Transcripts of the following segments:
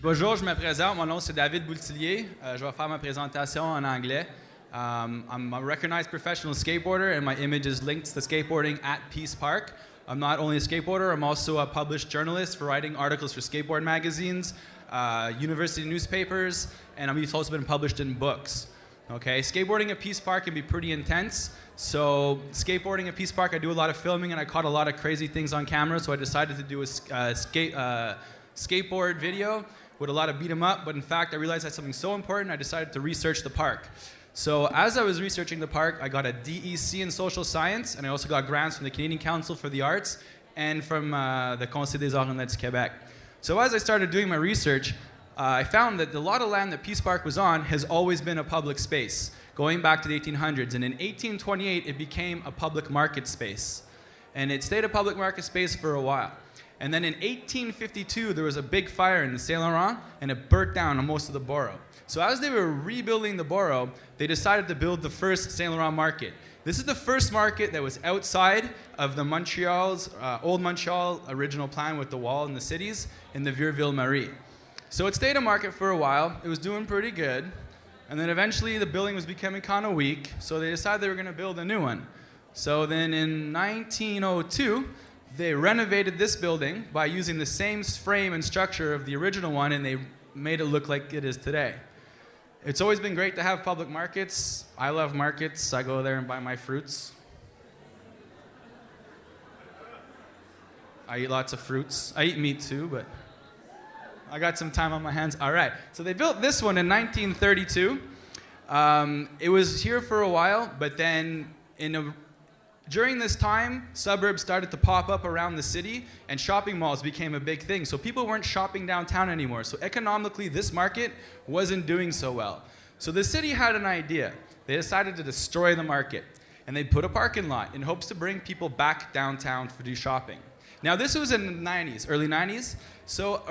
Bonjour, je me présente. Mon nom c'est David Boutillier. Je vais faire ma présentation en anglais. I'm a recognized professional skateboarder, and my image is linked to skateboarding at Peace Park. I'm not only a skateboarder, I'm also a published journalist for writing articles for skateboard magazines, university newspapers, and I've also been published in books. Okay, skateboarding at Peace Park can be pretty intense. So skateboarding at Peace Park, I do a lot of filming and I caught a lot of crazy things on camera, so I decided to do a skateboard video with a lot of beat 'em up, but in fact I realized that's something so important I decided to research the park. So as I was researching the park, I got a DEC in social science, and I also got grants from the Canadian Council for the Arts and from the Conseil des Arts du Québec. So as I started doing my research, I found that a lot of land that Peace Park was on has always been a public space, going back to the 1800s. And in 1828, it became a public market space. And it stayed a public market space for a while. And then in 1852, there was a big fire in the Saint-Laurent, and it burnt down on most of the borough. So as they were rebuilding the borough, they decided to build the first Saint-Laurent market. This is the first market that was outside of the old Montreal original plan with the wall and the cities in the Ville-Marie. So it stayed a market for a while. It was doing pretty good. And then eventually the building was becoming kind of weak, so they decided they were going to build a new one. So then in 1902, they renovated this building by using the same frame and structure of the original one, and they made it look like it is today. It's always been great to have public markets. I love markets. I go there and buy my fruits. I eat lots of fruits. I eat meat too, but I got some time on my hands. All right, so they built this one in 1932. It was here for a while, but then during this time, suburbs started to pop up around the city, and shopping malls became a big thing. So people weren't shopping downtown anymore. So economically, this market wasn't doing so well. So the city had an idea. They decided to destroy the market, and they put a parking lot in hopes to bring people back downtown to do shopping. Now, this was in the 90s, early 90s. So,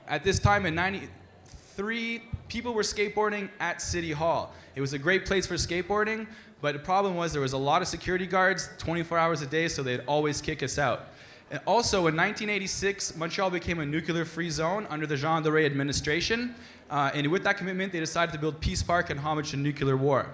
at this time in 93, people were skateboarding at City Hall. It was a great place for skateboarding, but the problem was there was a lot of security guards 24 hours a day, so they'd always kick us out. And also, in 1986, Montreal became a nuclear-free zone under the Jean Doré administration, and with that commitment, they decided to build Peace Park in homage to nuclear war.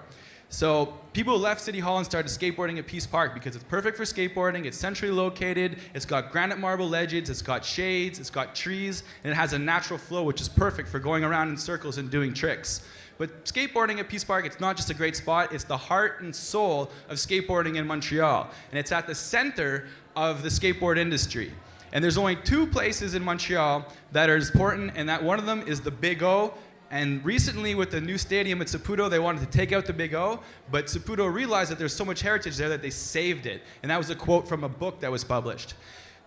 So people left City Hall and started skateboarding at Peace Park because it's perfect for skateboarding, it's centrally located, it's got granite marble ledges, it's got shades, it's got trees, and it has a natural flow which is perfect for going around in circles and doing tricks. But skateboarding at Peace Park, it's not just a great spot, it's the heart and soul of skateboarding in Montreal. And it's at the center of the skateboard industry. And there's only two places in Montreal that are important, and that one of them is the Big O. And recently, with the new stadium at Saputo, they wanted to take out the Big O, but Saputo realized that there's so much heritage there that they saved it. And that was a quote from a book that was published.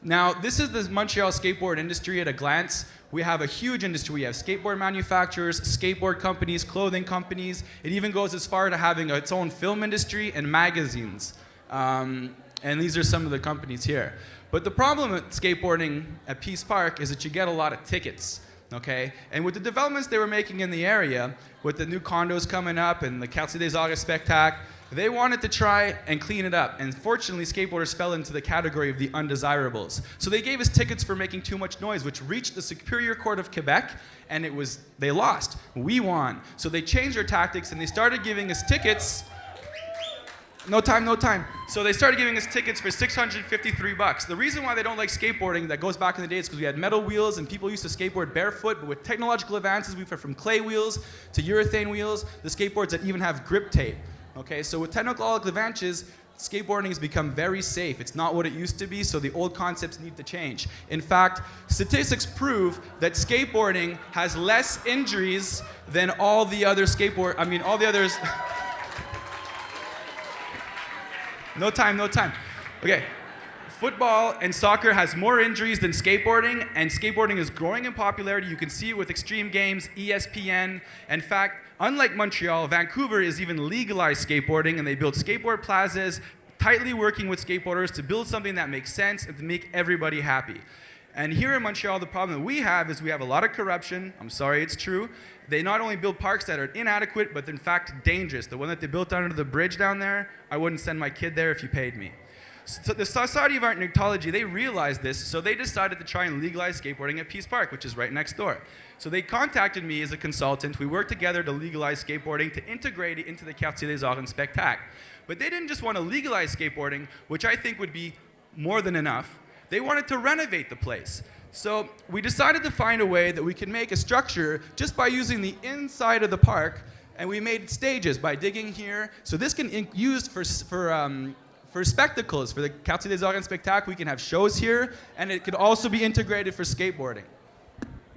Now, this is the Montreal skateboard industry at a glance. We have a huge industry. We have skateboard manufacturers, skateboard companies, clothing companies. It even goes as far to having its own film industry and magazines. And these are some of the companies here. But the problem with skateboarding at Peace Park is that you get a lot of tickets. Okay? And with the developments they were making in the area, with the new condos coming up and the Quartier des Arts spectacle, they wanted to try and clean it up. And fortunately, skateboarders fell into the category of the undesirables. So they gave us tickets for making too much noise, which reached the Superior Court of Quebec, and they lost. We won. So they changed their tactics, and they started giving us tickets. No time. So they started giving us tickets for $653. The reason why they don't like skateboarding, that goes back in the day, is because we had metal wheels and people used to skateboard barefoot, but with technological advances, we've went from clay wheels to urethane wheels, the skateboards that even have grip tape. Okay, so with technological advances, skateboarding has become very safe. It's not what it used to be, so the old concepts need to change. In fact, statistics prove that skateboarding has less injuries than all the other all the others. No time. Okay. Football and soccer has more injuries than skateboarding, and skateboarding is growing in popularity. You can see it with Extreme Games, ESPN. In fact, unlike Montreal, Vancouver is even legalized skateboarding, and they build skateboard plazas, tightly working with skateboarders to build something that makes sense and to make everybody happy. And here in Montreal, the problem that we have is we have a lot of corruption. I'm sorry, it's true. They not only build parks that are inadequate, but in fact dangerous. The one that they built under the bridge down there, I wouldn't send my kid there if you paid me. So the Society of Art and Ecology, they realized this, so they decided to try and legalize skateboarding at Peace Park, which is right next door. So they contacted me as a consultant. We worked together to legalize skateboarding, to integrate it into the Quartier des Arts and Spectacle. But they didn't just want to legalize skateboarding, which I think would be more than enough. They wanted to renovate the place. So we decided to find a way that we can make a structure just by using the inside of the park, and we made stages by digging here. So this can be used for spectacles, for the Quartier des Arts and Spectacle. We can have shows here, and it could also be integrated for skateboarding.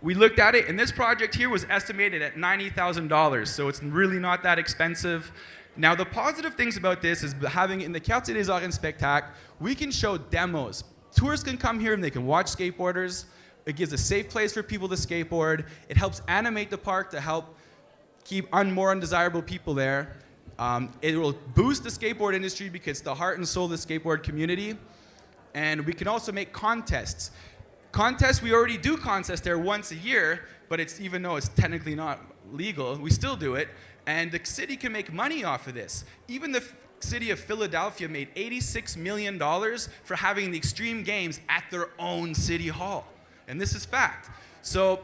We looked at it, and this project here was estimated at $90,000, so it's really not that expensive. Now, the positive things about this is having it in the Quartier des Arts and Spectacle, we can show demos. Tourists can come here and they can watch skateboarders. It gives a safe place for people to skateboard. It helps animate the park to help keep more undesirable people there. It will boost the skateboard industry because it's the heart and soul of the skateboard community. And we can also make contests. We already do contests there once a year, but even though it's technically not legal, we still do it. And the city can make money off of this. Even the city of Philadelphia made $86 million for having the extreme games at their own city hall. And this is fact. So,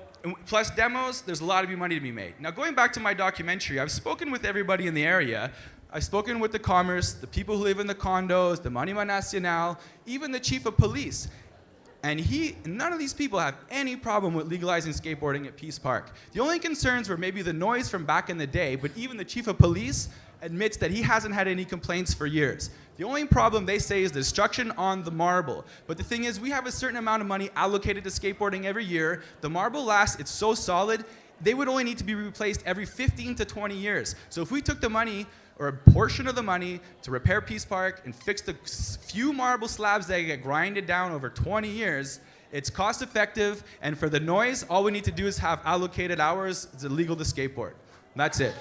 plus demos, there's a lot of money to be made. Now, going back to my documentary, I've spoken with everybody in the area. I've spoken with the commerce, the people who live in the condos, the Monument National, even the chief of police. And none of these people have any problem with legalizing skateboarding at Peace Park. The only concerns were maybe the noise from back in the day, but even the chief of police admits that he hasn't had any complaints for years. The only problem they say is the destruction on the marble. But the thing is, we have a certain amount of money allocated to skateboarding every year. The marble lasts, it's so solid, they would only need to be replaced every 15 to 20 years. So if we took the money, or a portion of the money, to repair Peace Park and fix the few marble slabs that get grinded down over 20 years, it's cost effective, and for the noise, all we need to do is have allocated hours. It's illegal to skateboard. That's it.